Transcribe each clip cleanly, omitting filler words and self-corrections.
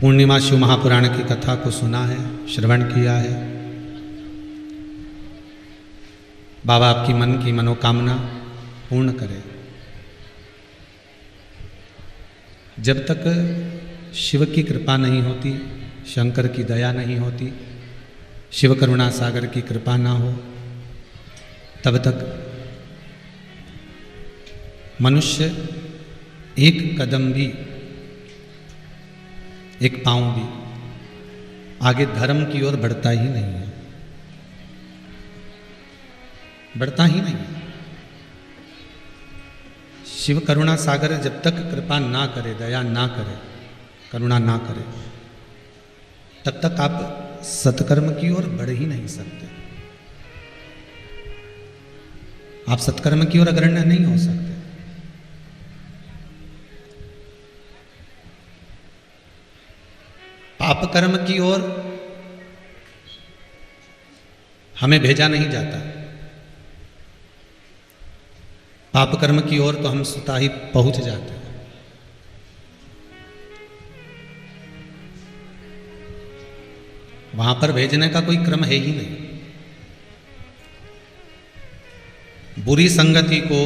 पूर्णिमा शिव महापुराण की कथा को सुना है, श्रवण किया है। बाबा आपकी मन की मनोकामना पूर्ण करे। जब तक शिव की कृपा नहीं होती, शंकर की दया नहीं होती, शिव करुणा सागर की कृपा ना हो, तब तक मनुष्य एक कदम भी, एक पांव भी आगे धर्म की ओर बढ़ता ही नहीं है, बढ़ता ही नहीं है। शिव करुणा सागर जब तक कृपा ना करे, दया ना करे, करुणा ना करे, तब तक आप सत्कर्म की ओर बढ़ ही नहीं सकते। आप सत्कर्म की ओर अग्रण्य नहीं हो सकते। पाप कर्म की ओर हमें भेजा नहीं जाता। पाप कर्म की ओर तो हम स्वतः ही पहुंच जाते हैं। वहां पर भेजने का कोई क्रम है ही नहीं। बुरी संगति को,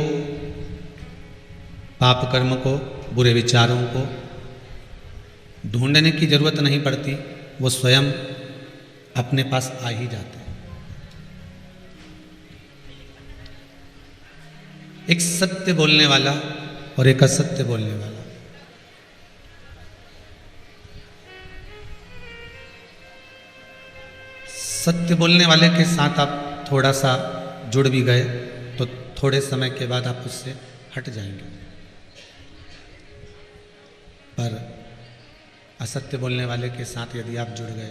पाप कर्म को, बुरे विचारों को ढूंढने की जरूरत नहीं पड़ती, वो स्वयं अपने पास आ ही जाते हैं। एक सत्य बोलने वाला और एक असत्य बोलने वाला, सत्य बोलने वाले के साथ आप थोड़ा सा जुड़ भी गए तो थोड़े समय के बाद आप उससे हट जाएंगे। पर असत्य बोलने वाले के साथ यदि आप जुड़ गए,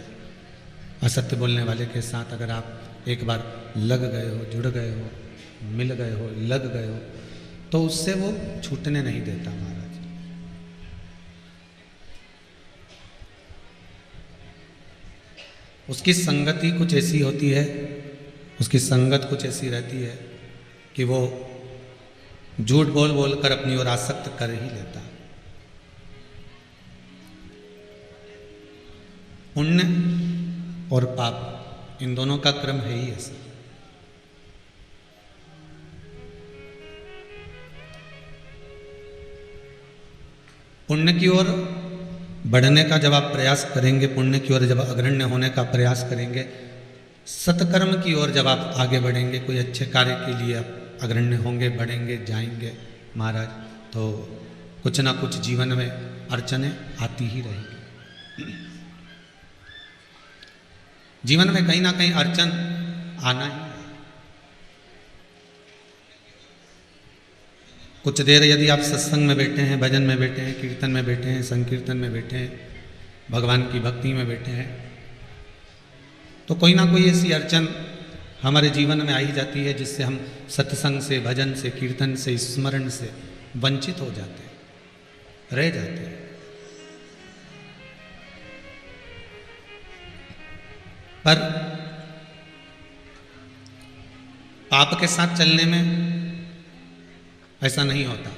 असत्य बोलने वाले के साथ अगर आप एक बार लग गए हो, जुड़ गए हो, मिल गए हो, लग गए हो, तो उससे वो छूटने नहीं देता महाराज। उसकी संगति कुछ ऐसी होती है, उसकी संगत कुछ ऐसी रहती है कि वो झूठ बोल बोल कर अपनी ओर आसक्त कर ही लेता। पुण्य और पाप, इन दोनों का क्रम है ही ऐसा। पुण्य की ओर बढ़ने का जब आप प्रयास करेंगे, पुण्य की ओर जब अग्रण्य होने का प्रयास करेंगे, सत्कर्म की ओर जब आप आगे बढ़ेंगे, कोई अच्छे कार्य के लिए आप अग्रण्य होंगे, बढ़ेंगे, जाएंगे महाराज, तो कुछ ना कुछ जीवन में अड़चनें आती ही रहेंगी। जीवन में कहीं ना कहीं अड़चन आना ही। कुछ देर यदि आप सत्संग में बैठे हैं, भजन में बैठे हैं, कीर्तन में बैठे हैं, संकीर्तन में बैठे हैं, भगवान की भक्ति में बैठे हैं, तो कोई ना कोई ऐसी अड़चन हमारे जीवन में आ ही जाती है जिससे हम सत्संग से, भजन से, कीर्तन से, स्मरण से वंचित हो जाते हैं, रह जाते हैं। पर पाप के साथ चलने में ऐसा नहीं होता।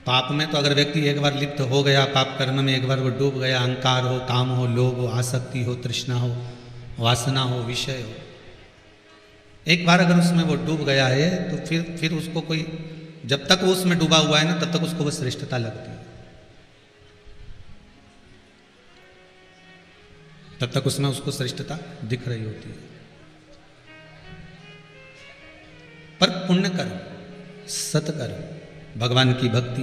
पाप में तो अगर व्यक्ति एक बार लिप्त हो गया, पाप कर्म में एक बार वो डूब गया, अहंकार हो, काम हो, लोभ हो, आसक्ति हो, तृष्णा हो, वासना हो, विषय हो, एक बार अगर उसमें वो डूब गया है तो फिर उसको कोई, जब तक वो उसमें डूबा हुआ है ना, तब तक उसको वो श्रेष्ठता लगती है, तब तक उसमें उसको श्रेष्ठता दिख रही होती है। पर पुण्य कर्म, सत्कर्म, भगवान की भक्ति,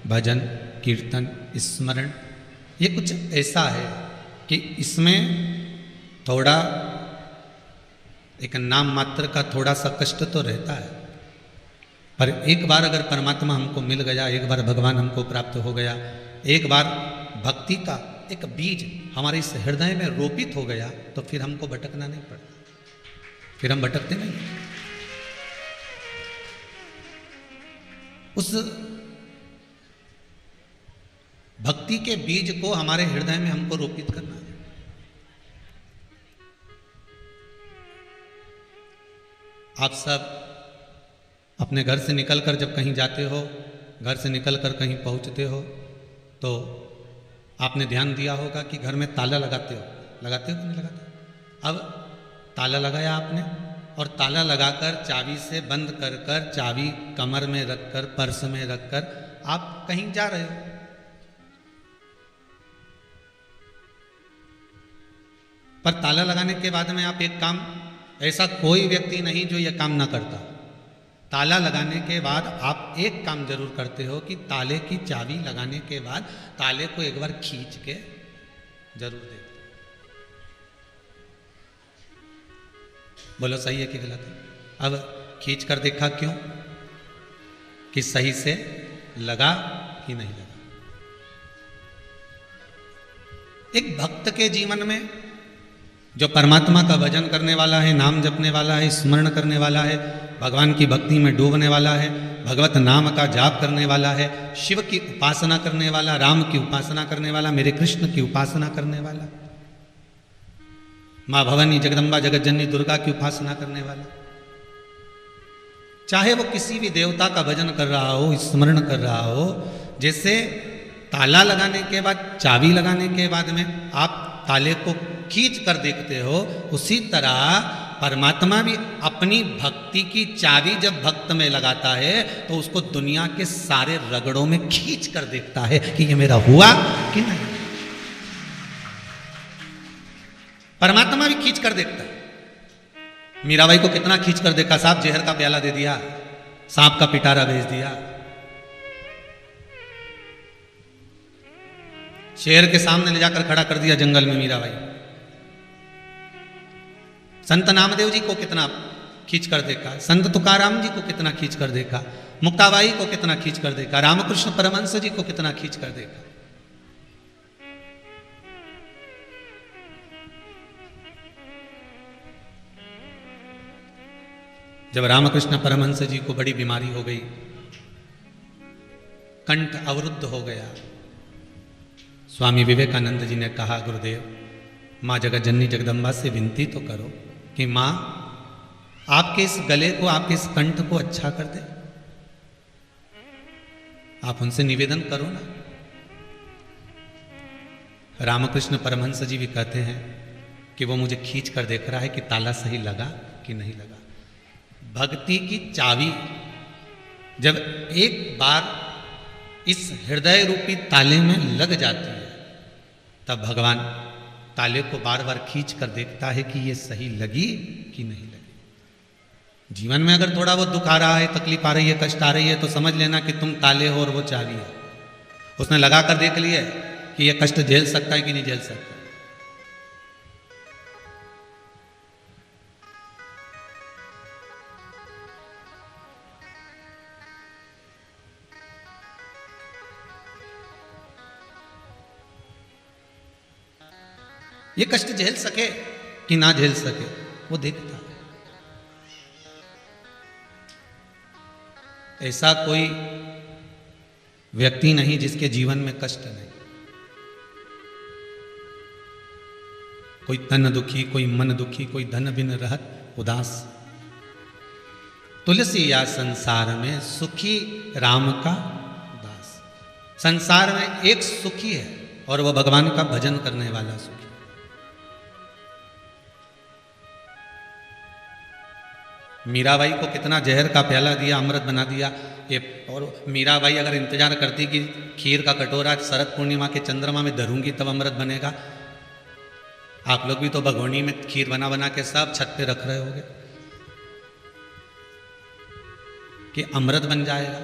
भजन, कीर्तन, स्मरण, ये कुछ ऐसा है कि इसमें थोड़ा एक नाम मात्र का थोड़ा सा कष्ट तो रहता है, पर एक बार अगर परमात्मा हमको मिल गया, एक बार भगवान हमको प्राप्त हो गया, एक बार भक्ति का एक बीज हमारे इस हृदय में रोपित हो गया, तो फिर हमको भटकना नहीं पड़ता, फिर हम भटकते नहीं। उस भक्ति के बीज को हमारे हृदय में हमको रोपित करना है। आप सब अपने घर से निकलकर जब कहीं जाते हो, घर से निकलकर कहीं पहुंचते हो, तो आपने ध्यान दिया होगा कि घर में ताला लगाते हो कि नहीं लगाते? अब ताला लगाया आपने और ताला लगाकर चाबी से बंद कर कर चाबी कमर में रखकर पर्स में रखकर आप कहीं जा रहे हो। पर ताला लगाने के बाद में आप एक काम, ऐसा कोई व्यक्ति नहीं जो यह काम ना करता। ताला लगाने के बाद आप एक काम जरूर करते हो कि ताले की चाबी लगाने के बाद ताले को एक बार खींच के जरूर देखते। बोलो सही है कि गलत है? अब खींच कर देखा क्यों? कि सही से लगा कि नहीं लगा। एक भक्त के जीवन में जो परमात्मा का भजन करने वाला है, नाम जपने वाला है, स्मरण करने वाला है, भगवान की भक्ति में डूबने वाला है, भगवत नाम का जाप करने वाला है, शिव की उपासना करने वाला, राम की उपासना करने वाला, मेरे कृष्ण की उपासना करने वाला, माँ भवानी जगदम्बा जगत जननी दुर्गा की उपासना करने वाला, चाहे वो किसी भी देवता का भजन कर रहा हो, स्मरण कर रहा हो, जैसे ताला लगाने के बाद, चाबी लगाने के बाद में आप ताले को खींच कर देखते हो, उसी तरह परमात्मा भी अपनी भक्ति की चाबी जब भक्त में लगाता है तो उसको दुनिया के सारे रगड़ों में खींच कर देखता है कि ये मेरा हुआ कि नहीं। परमात्मा भी खींच कर देखता है। मीराबाई को कितना खींच कर देखा, साहब जहर का प्याला दे दिया, सांप का पिटारा भेज दिया, शेर के सामने ले जाकर खड़ा कर दिया जंगल में मीराबाई। संत नामदेव जी को कितना खींच कर देखा, संत तुकाराम जी को कितना खींच कर देखा, मुक्ताबाई को कितना खींच कर देखा, रामकृष्ण परमहंस जी को कितना खींच कर देखा। जब रामकृष्ण परमहंस जी को बड़ी बीमारी हो गई, कंठ अवरुद्ध हो गया, स्वामी विवेकानंद जी ने कहा, गुरुदेव माँ जगत जननी जगदम्बा से विनती तो करो कि माँ आपके इस गले को, आपके इस कंठ को अच्छा कर दे। आप उनसे निवेदन करो ना। रामकृष्ण परमहंस जी भी कहते हैं कि वो मुझे खींच कर देख रहा है कि ताला सही लगा कि नहीं लगा। भक्ति की चाबी जब एक बार इस हृदय रूपी ताले में लग जाती है, तब भगवान ताले को बार बार खींच कर देखता है कि ये सही लगी कि नहीं लगी। जीवन में अगर थोड़ा बहुत दुख आ रहा है, तकलीफ आ रही है, कष्ट आ रही है, तो समझ लेना कि तुम ताले हो और वो चाबी है। उसने लगा कर देख लिया कि ये कष्ट झेल सकता है कि नहीं झेल सकता। ये कष्ट झेल सके कि ना झेल सके, वो देखता है। ऐसा कोई व्यक्ति नहीं जिसके जीवन में कष्ट नहीं। कोई तन दुखी, कोई मन दुखी, कोई धन बिन रहत उदास। तुलसी या संसार में सुखी राम का दास। संसार में एक सुखी है और वह भगवान का भजन करने वाला सुखी। मीराबाई को कितना जहर का प्याला दिया, अमृत बना दिया। ये और मीराबाई अगर इंतजार करती कि खीर का कटोरा शरद पूर्णिमा के चंद्रमा में धरूंगी तब अमृत बनेगा। आप लोग भी तो भगोनी में खीर बना बना के सब छत पे रख रहे होगे कि अमृत बन जाएगा।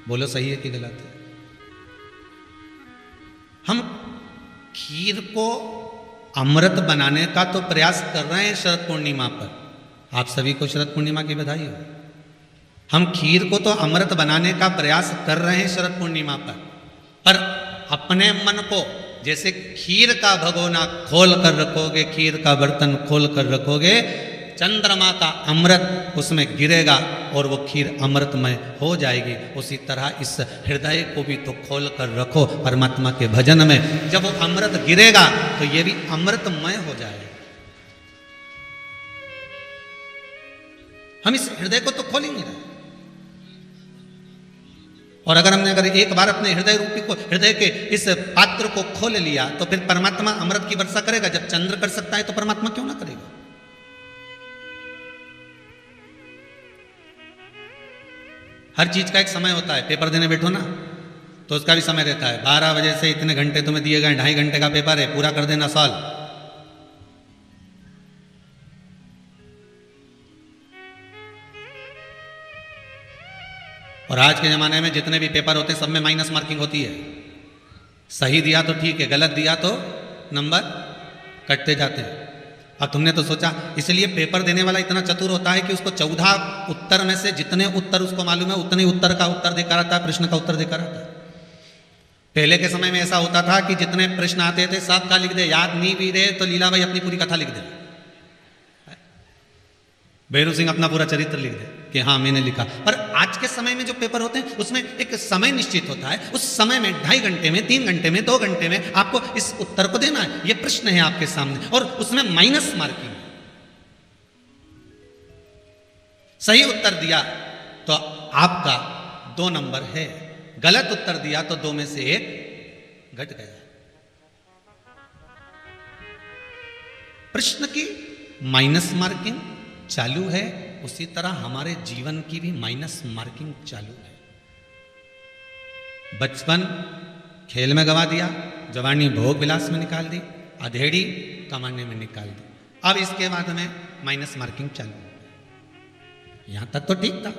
बोलो सही है कि गलत है? हम खीर को अमृत बनाने का तो प्रयास कर रहे हैं शरद पूर्णिमा पर। आप सभी को शरद पूर्णिमा की बधाई हो। हम खीर को तो अमृत बनाने का प्रयास कर रहे हैं शरद पूर्णिमा पर अपने मन को जैसे खीर का भगोना खोल कर रखोगे, खीर का बर्तन खोल कर रखोगे, चंद्रमा का अमृत उसमें गिरेगा और वो खीर अमृतमय हो जाएगी। उसी तरह इस हृदय को भी तो खोल कर रखो परमात्मा के भजन में। जब वो अमृत गिरेगा तो ये भी अमृतमय हो जाएगा। हम इस हृदय को तो खोलेंगे ना। और अगर हमने अगर एक बार अपने हृदय रूपी को, हृदय के इस पात्र को खोल लिया, तो फिर परमात्मा अमृत की वर्षा करेगा। जब चंद्र कर सकता है तो परमात्मा क्यों ना करेगा? हर चीज का एक समय होता है। पेपर देने बैठो ना तो उसका भी समय रहता है। 12 बजे से इतने घंटे तुम्हें दिए गए, 2.5 घंटे का पेपर है, पूरा कर देना सॉल्व। और आज के ज़माने में जितने भी पेपर होते हैं सब में माइनस मार्किंग होती है। सही दिया तो ठीक है, गलत दिया तो नंबर कटते जाते हैं। अब तुमने तो सोचा, इसलिए पेपर देने वाला इतना चतुर होता है कि उसको 14 उत्तर में से जितने उत्तर उसको मालूम है उतने उत्तर का उत्तर देकर आता है, प्रश्न का उत्तर देकर आता है। पहले के समय में ऐसा होता था कि जितने प्रश्न आते थे सब का लिख दे, याद नहीं भी दे तो लीला भाई अपनी पूरी कथा लिख दे, भैरू सिंह अपना पूरा चरित्र लिख दे कि हाँ मैंने लिखा। पर आज के समय में जो पेपर होते हैं उसमें एक समय निश्चित होता है। उस समय में 2.5 घंटे में, 3 घंटे में, 2 घंटे में आपको इस उत्तर को देना है। ये प्रश्न है आपके सामने और उसमें माइनस मार्किंग। सही उत्तर दिया तो आपका 2 नंबर है, गलत उत्तर दिया तो 2 में से 1 घट गया। प्रश्न की माइनस मार्किंग चालू है, उसी तरह हमारे जीवन की भी माइनस मार्किंग चालू है। बचपन खेल में गवा दिया, जवानी भोग विलास में निकाल दी, अधेड़ी कमाने में निकाल दी। अब इसके बाद में माइनस मार्किंग चालू है। यहां तक तो ठीक था,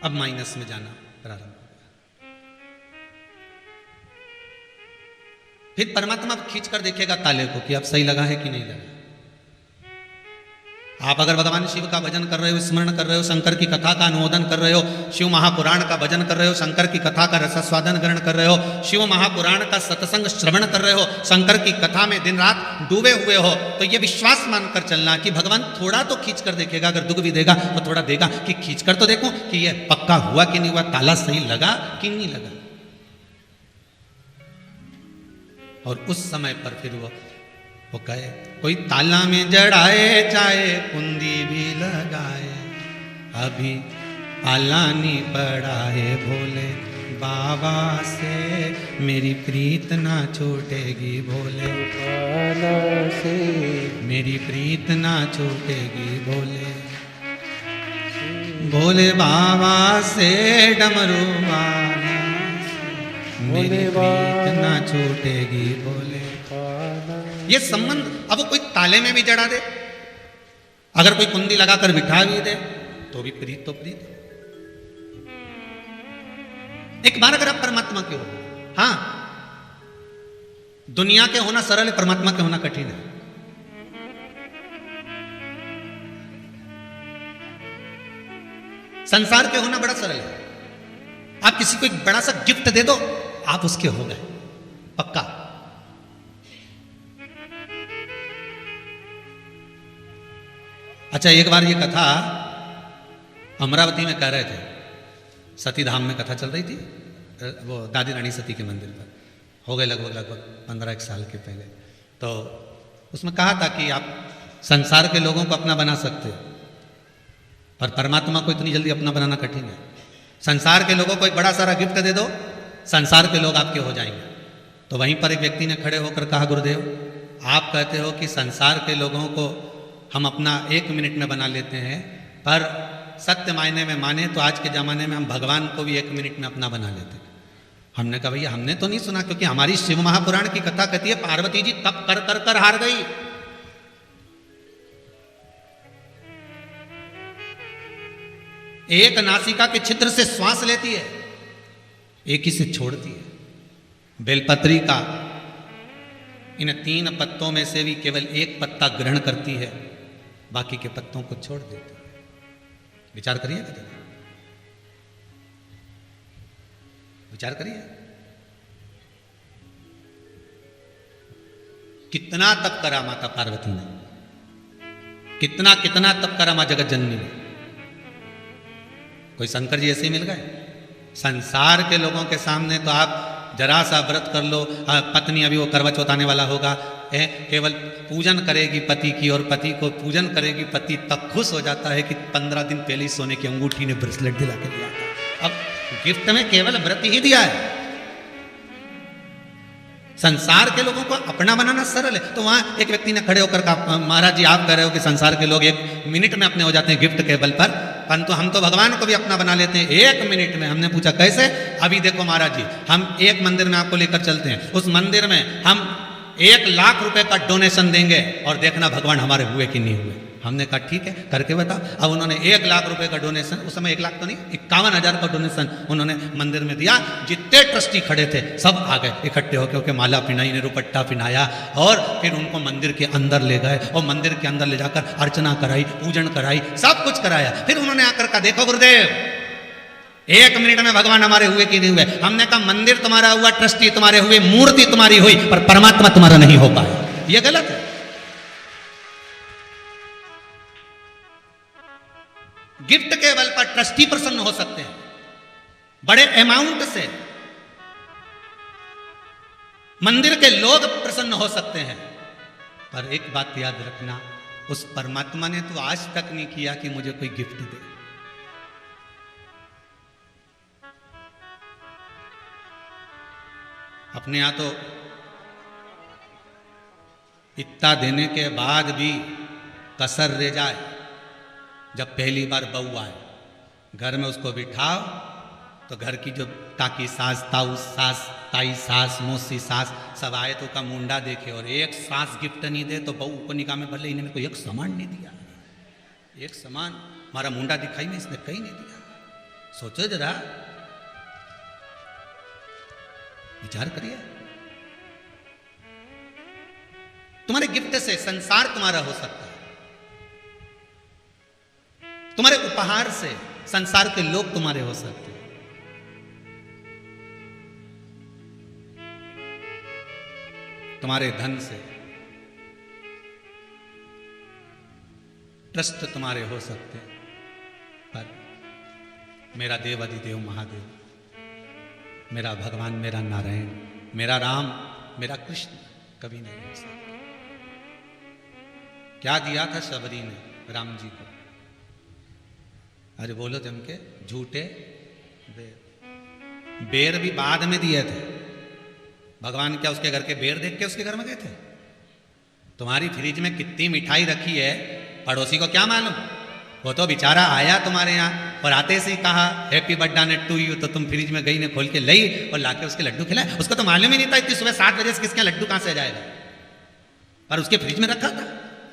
अब माइनस में जाना प्रारंभ हो गया। फिर परमात्मा खींच कर देखेगा ताले को कि अब सही लगा है कि नहीं लगा। आप अगर भगवान शिव का भजन कर रहे हो, स्मरण कर रहे हो, शंकर की कथा का अनुमोदन कर रहे हो, शिव महापुराण का भजन कर रहे हो, शंकर की कथा का रसास्वादन ग्रहण कर रहे हो, शिव महापुराण का सत्संग श्रवण कर रहे हो, शंकर की कथा में दिन रात डूबे हुए हो, तो ये विश्वास मानकर चलना कि भगवान थोड़ा तो खींच कर देखेगा। अगर दुख भी देगा तो थोड़ा देगा कि खींच कर तो देखो कि ये पक्का हुआ कि नहीं हुआ, ताला सही लगा कि नहीं लगा। और उस समय पर फिर वो कहे, कोई ताला में जड़ाए चाहे कुंदी भी लगाए, अभी आला नहीं पड़ा है भोले बाबा से, मेरी प्रीत ना छूटेगी भोले बाबा से, मेरी प्रीत ना छूटेगी भोले भोले बाबा से, डमरू वाला मेरी प्रीत ना छूटेगी भोले। ये संबंध अब कोई ताले में भी जड़ा दे, अगर कोई कुंडी लगाकर बिठा भी दे तो भी प्रीत तो प्रीत। एक बार अगर आप परमात्मा के हो, हाँ दुनिया के होना सरल है, परमात्मा के होना कठिन है। संसार के होना बड़ा सरल है। आप किसी को एक बड़ा सा गिफ्ट दे दो, आप उसके हो गए पक्का। अच्छा, एक बार ये कथा अमरावती में कह रहे थे, सती धाम में कथा चल रही थी, वो दादी रानी सती के मंदिर पर, हो गए लगभग 15 साल के पहले। तो उसमें कहा था कि आप संसार के लोगों को अपना बना सकते हो, पर परमात्मा को इतनी जल्दी अपना बनाना कठिन है। संसार के लोगों को एक बड़ा सारा गिफ्ट दे दो, संसार के लोग आपके हो जाएंगे। तो वहीं पर एक व्यक्ति ने खड़े होकर कहा, गुरुदेव आप कहते हो कि संसार के लोगों को हम अपना 1 मिनट में बना लेते हैं, पर सत्य मायने में माने तो आज के ज़माने में हम भगवान को भी 1 मिनट में अपना बना लेते हैं। हमने कहा भैया हमने तो नहीं सुना, क्योंकि हमारी शिव महापुराण की कथा कहती है पार्वती जी तप कर कर कर हार गई। एक नासिका के छिद्र से श्वास लेती है, एक ही से छोड़ती है। बेलपत्री का इन 3 पत्तों में से भी केवल 1 पत्ता ग्रहण करती है, बाकी के पत्तों को छोड़ देती है। विचार करिए, विचार करिए, कितना तप करा माता पार्वती ने, कितना कितना तप करा मां जगत जननी ने। कोई शंकर जी ऐसे ही मिल गए? संसार के लोगों के सामने तो आप जरा सा व्रत कर लो, पत्नी अभी वो करवा चौथ आने वाला होगा, केवल पूजन करेगी पति की और पति को पूजन करेगी पति, तब खुश हो जाता है कि 15 दिन पहले ही सोने की अंगूठी ने ब्रेसलेट दिला के दिया था। अब गिफ्ट में केवल व्रत ही दिया है। संसार के लोगों को अपना बनाना सरल है। तो वहां एक व्यक्ति ने खड़े होकर कहा, महाराज जी आप कह रहे हो कि संसार के लोग 1 मिनट में अपने हो जाते हैं गिफ्ट के बल पर, परंतु हम तो भगवान को भी अपना बना लेते हैं 1 मिनट में। हमने पूछा कैसे? अभी देखो महाराज जी, हम एक मंदिर में आपको लेकर चलते हैं, उस मंदिर में हम 1 लाख रुपए का डोनेशन देंगे और देखना भगवान हमारे हुए कि नहीं हुए। हमने कहा ठीक है करके बताओ। अब उन्होंने 1 लाख रुपए का डोनेशन, उस समय 1 लाख तो नहीं 51,000 का डोनेशन उन्होंने मंदिर में दिया। जितने ट्रस्टी खड़े थे सब आ गए इकट्ठे होकर, माला पिनाई ने रुपट्टा पिनाया और फिर उनको मंदिर के अंदर ले गए और मंदिर के अंदर ले जाकर अर्चना कराई, पूजन कराई, सब कुछ कराया। फिर उन्होंने आकर कहा देखो गुरुदेव 1 मिनट में भगवान हमारे हुए कि नहीं हुए। हमने कहा मंदिर तुम्हारा हुआ, ट्रस्टी तुम्हारे हुए, मूर्ति तुम्हारी हुई, पर परमात्मा तुम्हारा नहीं हो पाया। यह गलत है। गिफ्ट के बल पर ट्रस्टी प्रसन्न हो सकते हैं बड़े अमाउंट से, मंदिर के लोग प्रसन्न हो सकते हैं, पर एक बात याद रखना, उस परमात्मा ने तो आज तक नहीं किया कि मुझे कोई गिफ्ट दे। अपने यहां तो इतना देने के बाद भी कसर रह जाए। जब पहली बार बहू आए घर में, उसको बिठाओ तो घर की जो काकी सास, ताऊ सास, ताई सास, मौसी सास सब आए तो का मुंडा देखे और एक सास गिफ्ट नहीं दे तो बहू ऊपर निकाह में भले इन्हें कोई एक सामान नहीं दिया, एक सामान हमारा मुंडा दिखाई में इसने कहीं नहीं दिया। सोचो जरा, विचार करिए। तुम्हारे गिफ्ट से संसार तुम्हारा हो सकता है, तुम्हारे उपहार से संसार के लोग तुम्हारे हो सकते हैं। तुम्हारे धन से ट्रस्ट तुम्हारे हो सकते हैं, पर मेरा देव अधिदेव महादेव, मेरा भगवान, मेरा नारायण, मेरा राम, मेरा कृष्ण कभी नहीं हो सकता। क्या दिया था शबरी ने राम जी को? अरे बोलो जम के, झूठे बेर। बेर भी बाद में दिए थे। भगवान क्या उसके घर के बेर देख के उसके घर में गए थे? तुम्हारी फ्रिज में कितनी मिठाई रखी है पड़ोसी को क्या मालूम? वो तो बेचारा आया तुम्हारे यहाँ और आते से ही कहा हैप्पी बर्थडे टू यू, तो तुम फ्रिज में गई ने खोल के लाई और लाके उसके लड्डू खिलाए। उसको तो मालूम ही नहीं था इतनी सुबह 7 बजे से किसके लड्डू कहां से जाएगा, पर उसके फ्रिज में रखा था।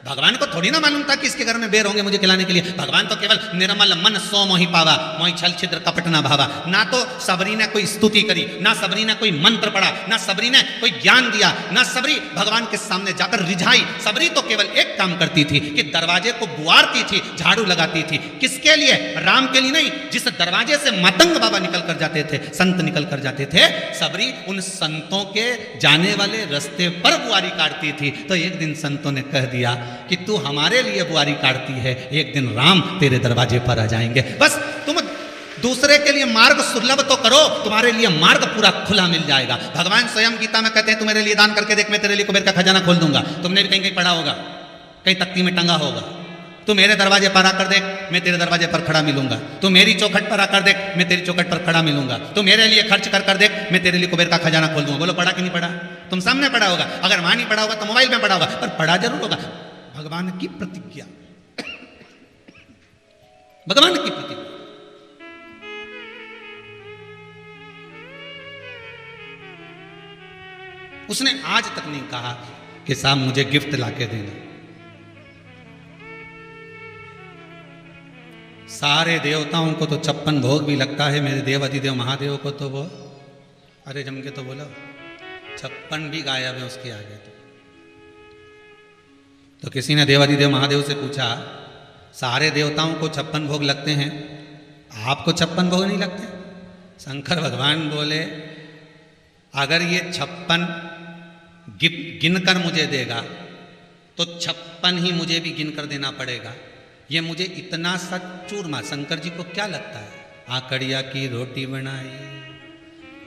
भगवान को थोड़ी ना मालूम था कि इसके घर में बेर होंगे मुझे खिलाने के लिए। भगवान तो केवल निर्मल मन सो मोहि पावा, मोहि छल छिद्र कपट ना भावा। ना तो सबरी ने कोई स्तुति करी, ना सबरी ने कोई मंत्र पढ़ा, ना सबरी ने कोई ज्ञान दिया, ना सबरी भगवान के सामने जाकर रिझाई। सबरी तो केवल एक काम करती थी कि दरवाजे को बुआरती थी, झाड़ू लगाती थी। किसके लिए? राम के लिए नहीं। जिस दरवाजे से मतंग बाबा निकल कर जाते थे, संत निकल कर जाते थे, सबरी उन संतों के जाने वाले रास्ते पर बुआरी काटती थी। तो एक दिन संतों ने कह दिया कि तू हमारे लिए बुआरी काटती है, एक दिन राम तेरे दरवाजे पर आ जाएंगे। बस तुम दूसरे के लिए मार्ग सुलभ तो करो, तुम्हारे लिए मार्ग पूरा खुला मिल जाएगा। भगवान स्वयं गीता में कहते हैं तू मेरे लिए दान करके देख, मैं तेरे लिए कुबेर का खजाना खोल दूंगा। तुमने भी कहीं कहीं पढ़ा होगा, कहीं तख्ती में टंगा होगा। तू मेरे दरवाजे पर आकर देख, मैं तेरे दरवाजे पर खड़ा मिलूंगा। तू मेरी चौखट पर आकर देख, मैं तेरी चौखट पर खड़ा मिलूंगा। तू मेरे लिए खर्च कर देख, मैं तेरे लिए कुबेर का खजाना खोल दूंगा। बोलो पढ़ा कि नहीं पढ़ा? तुम सामने पढ़ा होगा, अगर वहां नहीं पढ़ा होगा तो मोबाइल में पढ़ा होगा, पर पढ़ा जरूर होगा। भगवान की प्रतिज्ञा, भगवान की प्रतिज्ञा। उसने आज तक नहीं कहा कि साहब मुझे गिफ्ट लाके देना। सारे देवताओं को तो 56 भोग भी लगता है, मेरे देव अधिदेव महादेव को तो वो अरे जम के तो बोला 56 भी गायब है उसके आगे। तो किसी ने देवाधिदेव महादेव से पूछा, सारे देवताओं को 56 भोग लगते हैं, आपको 56 भोग नहीं लगते? शंकर भगवान बोले, अगर ये 56 गिनकर मुझे देगा तो 56 ही मुझे भी गिनकर देना पड़ेगा। ये मुझे इतना सा चूरमा, शंकर जी को क्या लगता है? आकड़िया की रोटी बनाई,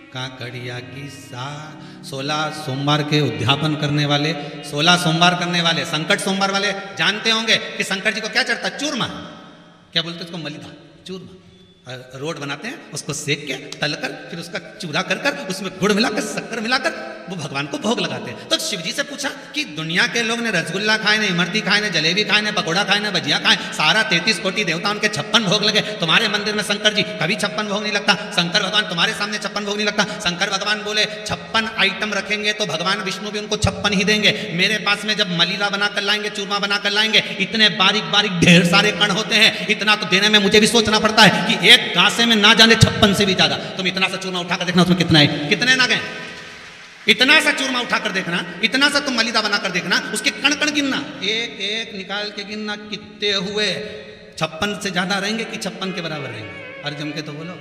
काकड़िया की सा 16 सोमवार के उद्यापन करने वाले, 16 सोमवार करने वाले, संकट सोमवार वाले जानते होंगे कि शंकर जी को क्या चढ़ता? चूरमा। क्या बोलते हैं उसको? मलिदा, चूरमा। रोड बनाते हैं, उसको सेक के तलकर फिर उसका चूरा कर कर उसमें गुड़ मिलाकर शक्कर मिलाकर वो भगवान को भोग लगाते हैं। तो शिव जी से पूछा कि दुनिया के लोग ने रसगुल्ला खाए, ने इमरती खाए, ने जलेबी खाए, ने पकौड़ा खाए, ने भजिया खाए, सारा 33 कोटि देवता उनके 56 भोग लगे, तुम्हारे मंदिर में शंकर जी कभी 56 भोग नहीं लगता, शंकर भगवान तुम्हारे सामने 56 भोग नहीं लगता। शंकर भगवान बोले 56 आइटम रखेंगे तो भगवान विष्णु भी उनको 56 ही देंगे। मेरे पास में जब मलीला बनाकर लाएंगे, चूरमा बनाकर लाएंगे, इतने बारीक बारीक ढेर सारे कण होते हैं, इतना तो देने में मुझे भी सोचना पड़ता है कि एक गांसे में ना जाने 56 से भी ज्यादा। तुम इतना सा चूरमा उठाकर देखना उसमें कितना है, कितने ना गए। इतना सा चूरमा उठाकर देखना, इतना सा तुम मलिदा बनाकर देखना, उसके कण कण गिनना, एक एक निकाल के गिनना कितने हुए। 56 से ज्यादा रहेंगे कि 56 के बराबर रहेंगे? अरे जम के तो बोलो।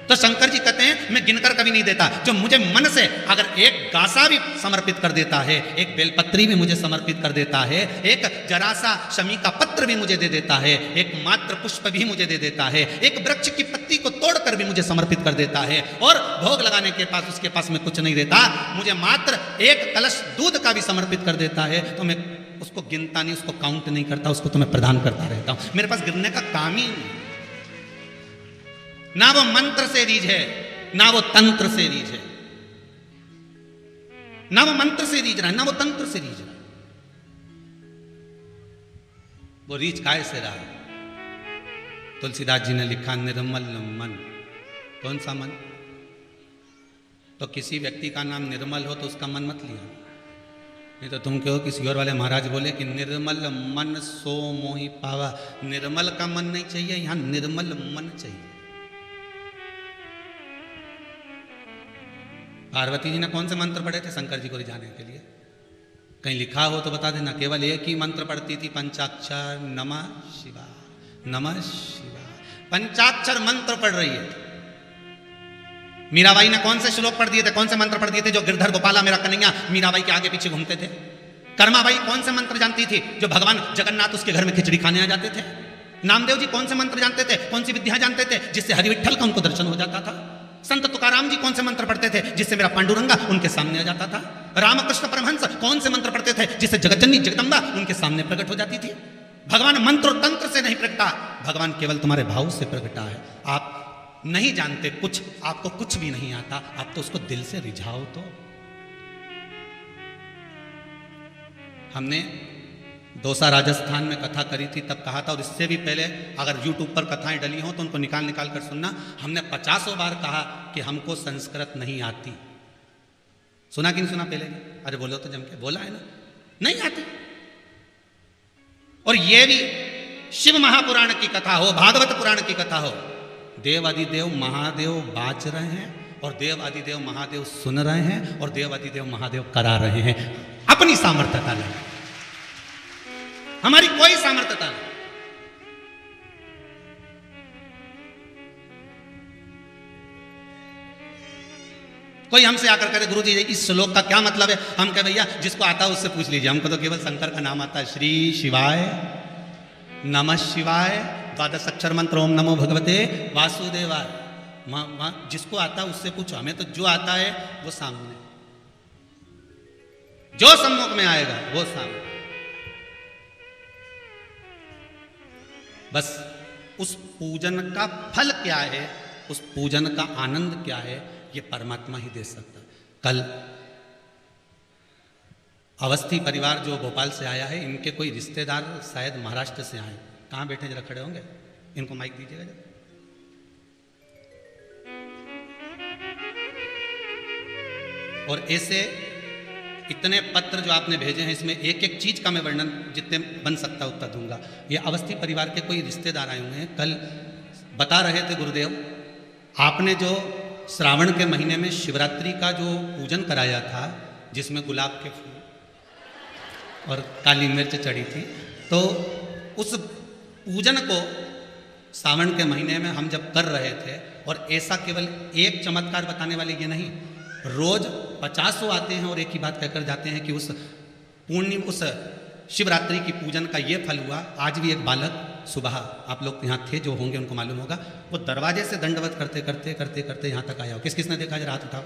तो शंकर जी कहते हैं मैं गिनकर कभी नहीं देता, जो मुझे मन से अगर एक गासा भी समर्पित कर देता है, एक बेलपत्री भी मुझे समर्पित कर देता है, एक जरा सा शमी का पत्र भी मुझे दे देता है, एक मात्र पुष्प भी मुझे दे देता है, एक वृक्ष की पत्ती को तोड़कर भी मुझे समर्पित कर देता है, और भोग लगाने के पास उसके पास में कुछ नहीं देता, मुझे मात्र एक कलश दूध का भी समर्पित कर देता है, तो मैं उसको गिनता नहीं, उसको काउंट नहीं करता, उसको तो मैं प्रदान करता रहता हूं। मेरे पास गिनने का काम ही नहीं। ना वो मंत्र से रीझ है, ना वो तंत्र से रीझ है, ना वो मंत्र से रीझ रहा है, ना वो तंत्र से रीझ रहा है। वो रीझ काय से रहा है? तुलसीदास जी ने लिखा निर्मल मन। कौन सा मन? तो किसी व्यक्ति का नाम निर्मल हो तो उसका मन मत लिया, नहीं तो तुम कहो किसी और वाले महाराज बोले कि निर्मल मन सो मोहि पावा। निर्मल का मन नहीं चाहिए, यहां निर्मल मन चाहिए। पार्वती जी ने कौन से मंत्र पढ़े थे शंकर जी को रिझाने के लिए? कहीं लिखा हो तो बता देना। केवल एक ही मंत्र पढ़ती थी, पंचाक्षर नमः शिवाय, नमः शिवाय। पंचाक्षर मंत्र पढ़ रही है। मीराबाई ने कौन से श्लोक पढ़ दिए थे, कौन से मंत्र पढ़ दिए थे? जो गिरधर गोपाला मेरा कन्हैया मीराबाई के आगे पीछे घूमते थे। कर्माबाई कौन से मंत्र जानती थी? जो भगवान जगन्नाथ उसके घर में खिचड़ी खाने आ जाते थे। नामदेव जी कौन से मंत्र जानते थे, कौन सी विद्या जानते थे, जिससे हरिविठ्ठल का उनको दर्शन हो जाता था। संत तुकाराम जी कौन से मंत्र पढ़ते थे, जिससे मेरा पांडुरंगा उनके सामने आ जाता था। रामकृष्ण परमहंस कौन से मंत्र पढ़ते थे, जिससे जगतजननी जगदम्बा उनके सामने प्रकट हो जाती थी। भगवान मंत्र और तंत्र से नहीं प्रकटा, भगवान केवल तुम्हारे भाव से प्रकटा है। आप नहीं जानते कुछ, आपको कुछ भी नहीं आता, आप तो उसको दिल से रिझाओ। तो हमने दौसा राजस्थान में कथा करी थी, तब कहा था, और इससे भी पहले अगर YouTube पर कथाएं डली हो तो उनको निकाल निकाल कर सुनना। हमने 50 बार कहा कि हमको संस्कृत नहीं आती। सुना कि नहीं सुना पहले? अरे बोलो तो जम के, बोला है ना, नहीं आती। और ये भी शिव महापुराण की कथा हो, भागवत पुराण की कथा हो, देवादिदेव महादेव बाच रहे हैं और देवादिदेव महादेव सुन रहे हैं और देवादिदेव महादेव करा रहे हैं अपनी सामर्थ्यता नहीं, हमारी कोई सामर्थ्यता नहीं। कोई हमसे आकर करे गुरु जी इस श्लोक का क्या मतलब है, हम कहे भैया जिसको आता है उससे पूछ लीजिए, हमको तो केवल शंकर का नाम आता है। श्री शिवाय नमः शिवाय, 12 अक्षर मंत्र ओम नमो भगवते वासुदेवाय। जिसको आता है उससे पूछो, हमें तो जो आता है वो सामने, जो सम्मुख में आएगा वो सामने। बस उस पूजन का फल क्या है, उस पूजन का आनंद क्या है, ये परमात्मा ही दे सकता। कल अवस्थी परिवार जो भोपाल से आया है, इनके कोई रिश्तेदार शायद महाराष्ट्र से आए। कहाँ बैठे जरा खड़े होंगे, इनको माइक दीजिएगा जरा। और ऐसे इतने पत्र जो आपने भेजे हैं, इसमें एक एक चीज का मैं वर्णन जितने बन सकता उतना दूंगा। ये अवस्थी परिवार के कोई रिश्तेदार आए हुए हैं। कल बता रहे थे गुरुदेव, आपने जो श्रावण के महीने में शिवरात्रि का जो पूजन कराया था, जिसमें गुलाब के फूल और काली मिर्च चढ़ी थी, तो उस पूजन को सावन के महीने में हम जब कर रहे थे, और ऐसा केवल एक चमत्कार बताने वाले ये नहीं, रोज 50 आते हैं और एक ही बात कहकर जाते हैं कि उस शिवरात्रि की पूजन का ये फल हुआ। आज भी एक बालक सुबह आप लोग यहाँ थे जो होंगे उनको मालूम होगा, वो दरवाजे से दंडवत करते करते करते करते यहाँ तक आया हो। किस किसने देखा, जरा हाथ उठाओ।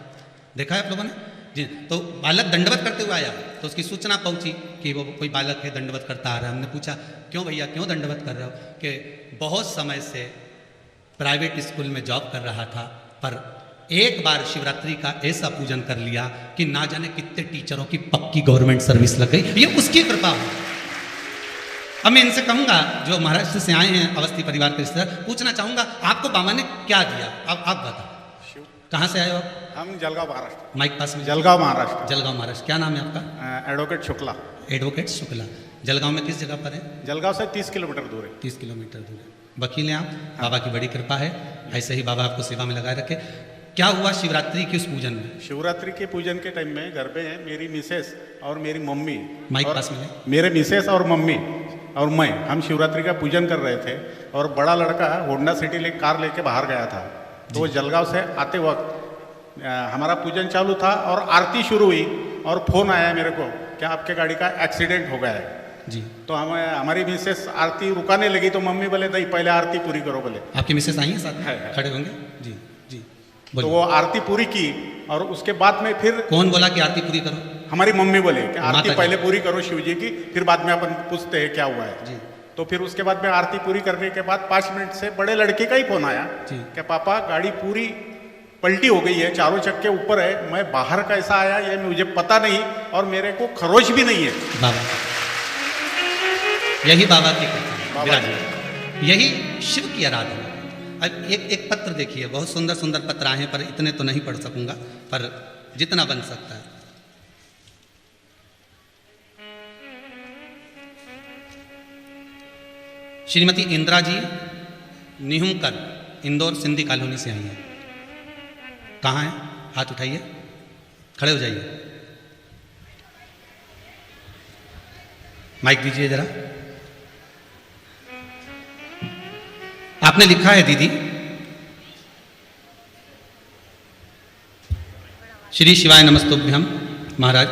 देखा है आप लोगों ने जी? तो बालक दंडवत करते हुए आया, तो उसकी सूचना पहुंची कि वो कोई बालक है दंडवत करता आ रहा है। हमने पूछा क्यों भैया, क्यों दंडवत कर रहे हो? कि बहुत समय से प्राइवेट स्कूल में जॉब कर रहा था, पर एक बार शिवरात्रि का ऐसा पूजन कर लिया कि ना जाने कितने टीचरों की पक्की गवर्नमेंट सर्विस लग गई, ये उसकी कृपा हो। अब मैं इनसे कहूंगा जो महाराष्ट्र से आए हैं, अवस्थी परिवार के रिश्तेदार, पूछना चाहूंगा आपको बाबा ने क्या दिया? अब आप बताओ, कहाँ से आए हो आप? हम जलगांव महाराष्ट्र। माइक पास में। जलगांव महाराष्ट्र। जलगांव महाराष्ट्र। क्या नाम है आपका? एडवोकेट शुक्ला। एडवोकेट शुक्ला। जलगांव में किस जगह पर है? जलगांव से 30 किलोमीटर दूर है। 30 किलोमीटर दूर है। वकील हैं आप? बाबा की बड़ी कृपा है, ऐसे ही बाबा आपको सेवा में लगाए रखे। क्या हुआ शिवरात्रि के उस पूजन में? शिवरात्रि के पूजन के टाइम में घर पे मेरी मिसेस और मेरी मम्मी, माइक पास में। मेरे मिसेस और मम्मी और मैं, हम शिवरात्रि का पूजन कर रहे थे और बड़ा लड़का होंडा सिटी ले कार लेके बाहर गया था। तो वो जलगांव से आते वक्त हमारा पूजन चालू था और आरती शुरू हुई और फोन आया मेरे को, क्या आपके गाड़ी का एक्सीडेंट हो गया है जी। तो हमारी मिसेस आरती रुकाने लगी, तो मम्मी बोले नहीं पहले आरती पूरी करो बोले। आपकी मिसेस आई है साथ में? है। खड़े होंगे जी जी। तो वो आरती पूरी की और उसके बाद में फिर कौन बोला कि आरती पूरी करो? हमारी मम्मी बोले कि आरती माता पहले पूरी करो शिव जी की, फिर बाद में अपन पूछते हैं क्या हुआ है जी। तो फिर उसके बाद में आरती पूरी करने के बाद 5 मिनट से बड़े लड़के का ही फोन आया कि पापा गाड़ी पूरी पलटी हो गई है, चारों चक्के ऊपर है, मैं बाहर कैसा आया ये मुझे पता नहीं और मेरे को खरोच भी नहीं है। बाबा, यही बाबा की कृपा, यही शिव की आराधना। अब एक पत्र देखिए, बहुत सुंदर सुंदर पत्र आए हैं, पर इतने तो नहीं पढ़ सकूंगा, पर जितना बन सकता है। श्रीमती इंदिरा जी निहुमकर, इंदौर सिंधी कॉलोनी से आई है। कहाँ है? हाथ उठाइए, खड़े हो जाइए, माइक दीजिए जरा। आपने लिखा है दीदी, श्री शिवाय नमस्तुभ्यम महाराज,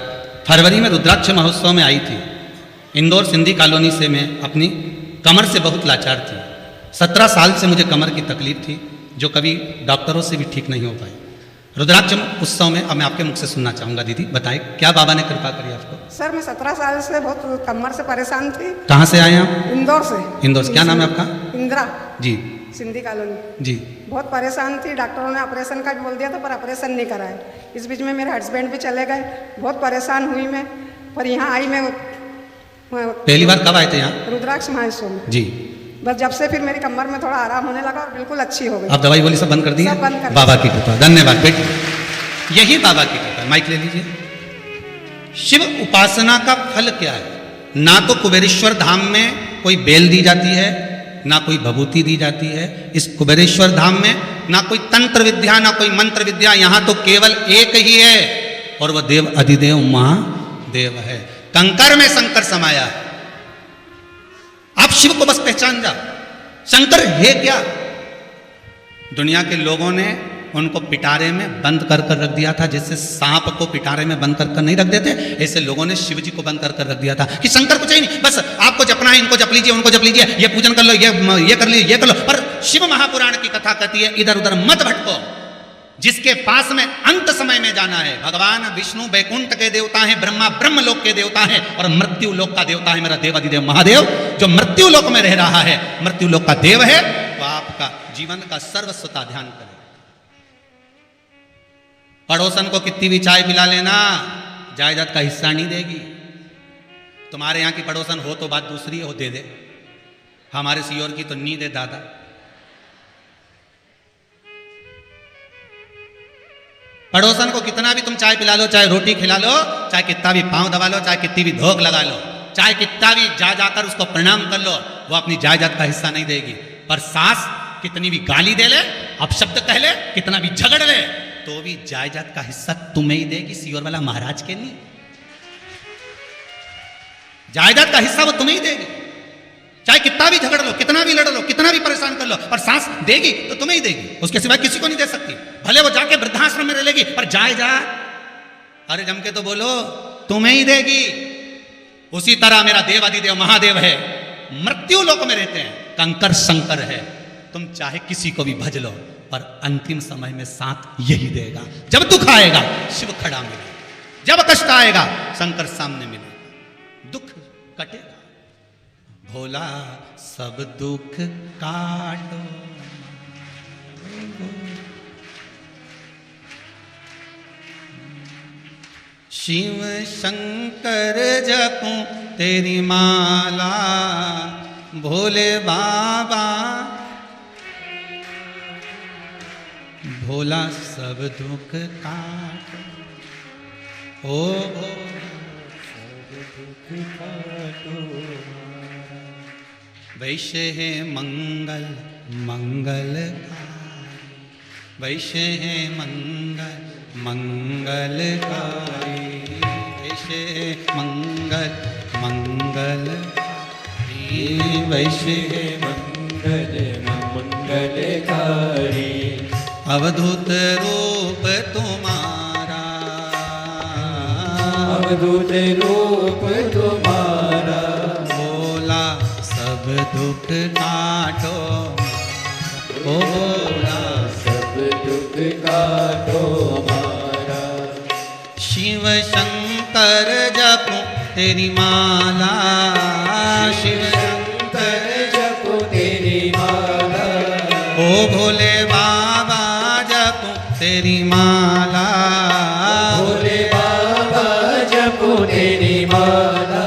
फरवरी में रुद्राक्ष महोत्सव में आई थी। इंदौर सिंधी कॉलोनी से मैं अपनी कमर से बहुत लाचार थी। 17 साल से मुझे कमर की तकलीफ थी, जो कभी डॉक्टरों से भी ठीक नहीं हो पाई। रुद्राक्ष उत्सव में अब मैं आपके मुख से सुनना चाहूंगा। दीदी बताएं, क्या बाबा ने कृपा करी आपको? सर मैं 17 साल से बहुत कमर से परेशान थी। कहाँ से आए आप? इंदौर से। इंदौर से। क्या नाम है आपका? इंदिरा जी। सिंधी कॉलोनी जी। बहुत परेशान थी, डॉक्टरों ने ऑपरेशन का भी बोल दिया था, पर ऑपरेशन नहीं कराए। इस बीच में मेरे हस्बैंड भी चले गए, बहुत परेशान हुई मैं। पर यहाँ आई मैं पहली बार कब आए थे यहाँ? रुद्राक्ष महोत्सव में जी। बस जब से फिर मेरी कमर में थोड़ा आराम होने लगा और बिल्कुल अच्छी हो गई। आप दवाई गोली सब बंद कर दी? सब बंद कर। बाबा की कृपा, धन्यवाद बेटी, यही बाबा की कृपा। माइक ले लीजिए। शिव उपासना का फल क्या है? ना तो कुबेरेश्वर धाम में कोई बेल दी जाती है, ना कोई भभूति दी जाती है। इस कुबेरेश्वर धाम में ना कोई तंत्र विद्या, ना कोई मंत्र विद्या, यहां तो केवल एक ही है, और वह देव अधिदेव महादेव है। कंकर में शंकर समाया है। आप शिव को बस पहचान जाओ। शंकर है क्या? दुनिया के लोगों ने उनको पिटारे में बंद कर कर रख दिया था, जैसे सांप को पिटारे में बंद कर कर नहीं रख देते, ऐसे लोगों ने शिव जी को बंद कर कर रख दिया था कि शंकर को चाहिए नहीं, बस आपको जपना है, इनको जप लीजिए, उनको जप लीजिए, ये पूजन कर लो, ये कर लीजिए, ये कर लो। पर शिव महापुराण की कथा कहती है इधर उधर मत भटको, जिसके पास में अंत समय में जाना है। भगवान विष्णु बैकुंठ के देवता हैं, ब्रह्मा ब्रह्म लोक के देवता हैं, और मृत्यु लोक का देवता है मेरा देवाधिदेव महादेव, जो मृत्यु लोक में रह रहा है, मृत्यु लोक का देव है। तो आपका जीवन का सर्वस्वता ध्यान करें। पड़ोसन को कितनी भी चाय पिला लेना, जायदाद का हिस्सा नहीं देगी। तुम्हारे यहाँ की पड़ोसन हो तो बात दूसरी हो, दे दे। हमारे सियोर की तो नहीं दे दादा। पड़ोसन को कितना भी तुम चाय पिला लो, चाहे रोटी खिला लो, चाहे कितना भी पांव दबा लो, चाहे कितनी भी धोख लगा लो, चाहे कितना भी जा जाकर उसको प्रणाम कर लो, वो अपनी जायदाद का हिस्सा नहीं देगी। पर सास कितनी भी गाली दे ले, अपशब्द कह ले, कितना भी झगड़ ले, तो भी जायदाद का हिस्सा तुम्हें ही देगी, सियोर वाला महाराज के नहीं। जायदाद का हिस्सा वो तुम्हें ही देगी। चाहे कितना भी झगड़ लो, कितना भी लड़ लो, कितना भी परेशान कर लो, पर सांस देगी तो तुम्हें ही देगी, उसके सिवाय किसी को नहीं दे सकती। भले वो जाके वृद्धाश्रम में रह लेगी, पर जायदाद, अरे जम के तो बोलो, तुम्हें ही देगी। उसी तरह मेरा देवाधिदेव महादेव है, मृत्यु लोक में रहते हैं। कंकर शंकर है, तुम चाहे किसी को भी भज लो, पर अंतिम समय में साथ यही देगा। जब दुख आएगा शिव खड़ा मिलेगा, जब कष्ट आएगा शंकर सामने मिलेगा, दुख कटेगा। भोला सब दुख काटो, शिव शंकर जपूं तेरी माला, भोले बाबा भोला सब दुख काटो, ओ भोला सब दुख काटो। वैश्य है मंगल मंगलकारी, वैश्य है मंगल मंगलकारी, वैश्य है मंगल मंगलकारी, वैश्य है मंगल मंगलकारी। अवधूत रूप तुम्हारा, अवधूत रूप तुम्हारा, भोला सब दुख काटो, ओ भोला सब दुख काटो हमारा। शिव शंकर जपूं तेरी माला, शिव शंकर जपो तेरी माला, ओ भोले बाबा जपूं तेरी माला, भोले बाबा जपो तेरी माला,